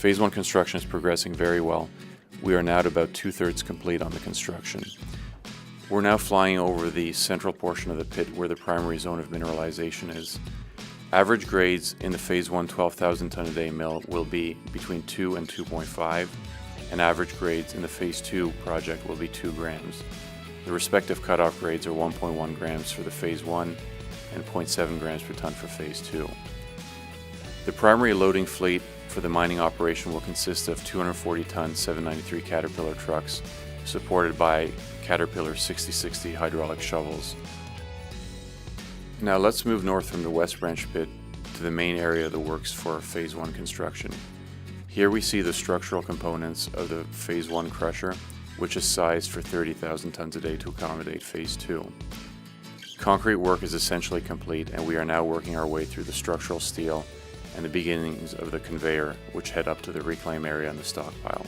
Phase 1 construction is progressing very well. We are now at about 2/3 complete on the construction. We're now flying over the central portion of the pit where the primary zone of mineralization is. Average grades in the Phase 1 12,000 ton a day mill will be between 2 and 2.5, and average grades in the Phase 2 project will be 2 grams. The respective cutoff grades are 1.1 grams for the Phase 1 and 0.7 grams per ton for Phase 2. The primary loading fleet for the mining operation will consist of 240-ton 793 Caterpillar trucks supported by Caterpillar 6060 hydraulic shovels. Now let's move north from the West Branch pit to the main area of the works for Phase 1 construction. Here we see the structural components of the Phase 1 crusher, which is sized for 30,000 tons a day to accommodate Phase 2. Concrete work is essentially complete, and we are now working our way through the structural steel and the beginnings of the conveyor, which head up to the reclaim area in the stockpile.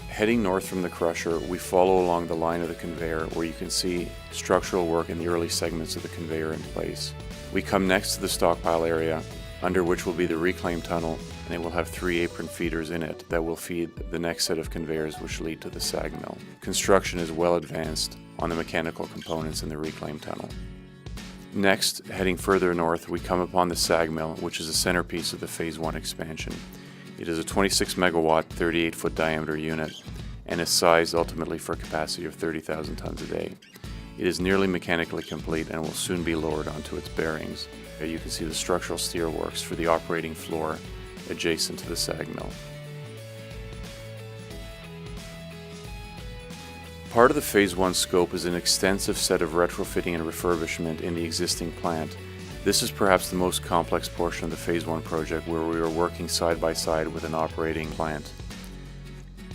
Heading north from the crusher, we follow along the line of the conveyor where you can see structural work in the early segments of the conveyor in place. We come next to the stockpile area, under which will be the reclaim tunnel, and it will have 3 apron feeders in it that will feed the next set of conveyors which lead to the sag mill. Construction is well advanced on the mechanical components in the reclaim tunnel. Next, heading further north, we come upon the sag mill, which is the centerpiece of the Phase 1 expansion. It is a 26 megawatt, 38-foot diameter unit and is sized ultimately for a capacity of 30,000 tons a day. It is nearly mechanically complete and will soon be lowered onto its bearings. Here you can see the structural steel works for the operating floor adjacent to the sag mill. Part of the Phase 1 scope is an extensive set of retrofitting and refurbishment in the existing plant. This is perhaps the most complex portion of the Phase 1 project, where we are working side by side with an operating plant.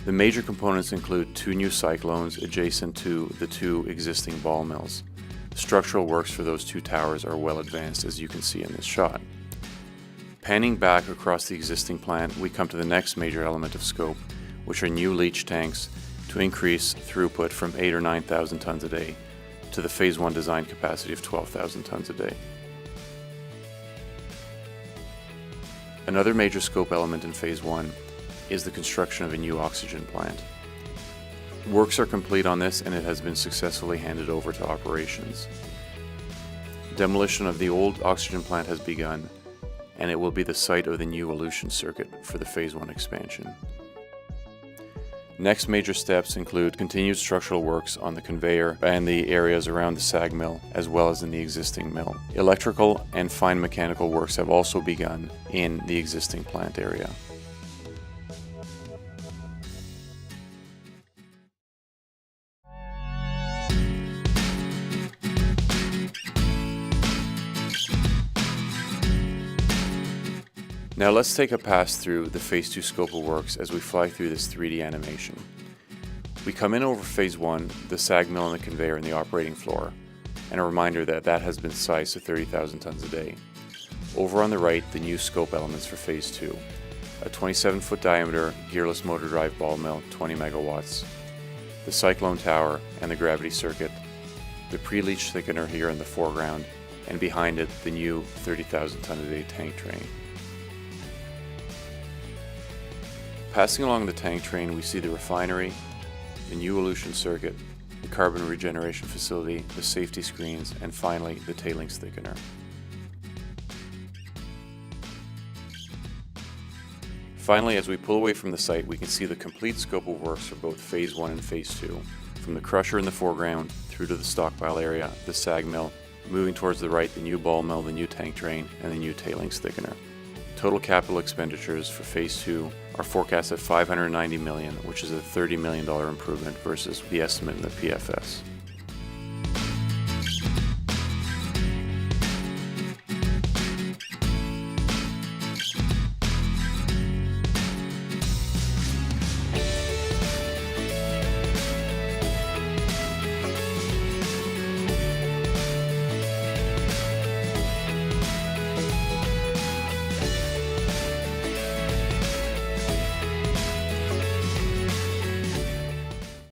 The major components include 2 new cyclones adjacent to the 2 existing ball mills. The structural works for those 2 towers are well advanced, as you can see in this shot. Panning back across the existing plant, we come to the next major element of scope, which are new leach tanks to increase throughput from 8,000 or 9,000 tons a day to the Phase 1 design capacity of 12,000 tons a day. Another major scope element in Phase 1 is the construction of a new oxygen plant. Works are complete on this, and it has been successfully handed over to operations. Demolition of the old oxygen plant has begun, and it will be the site of the new elution circuit for the Phase 1 expansion. Next major steps include continued structural works on the conveyor and the areas around the sag mill, as well as in the existing mill. Electrical and fine mechanical works have also begun in the existing plant area. Now let's take a pass through the Phase 2 scope of works as we fly through this 3D animation. We come in over Phase 1, the sag mill and the conveyor and the operating floor, and a reminder that that has been sized to 30,000 tons a day. Over on the right, the new scope elements for Phase 2, a 27-foot diameter gearless motor drive ball mill, 20 megawatts, the cyclone tower and the gravity circuit, the pre-leach thickener here in the foreground, and behind it the new 30,000 ton a day tank train. Passing along the tank train, we see the refinery, the new elution circuit, the carbon regeneration facility, the safety screens, and finally the tailings thickener. Finally, as we pull away from the site, we can see the complete scope of works for both Phase 1 and Phase 2, from the crusher in the foreground through to the stockpile area, the sag mill, moving towards the right, the new ball mill, the new tank train, and the new tailings thickener. Total capital expenditures for Phase 2 are forecast at $590 million, which is a $30 million improvement versus the estimate in the PFS.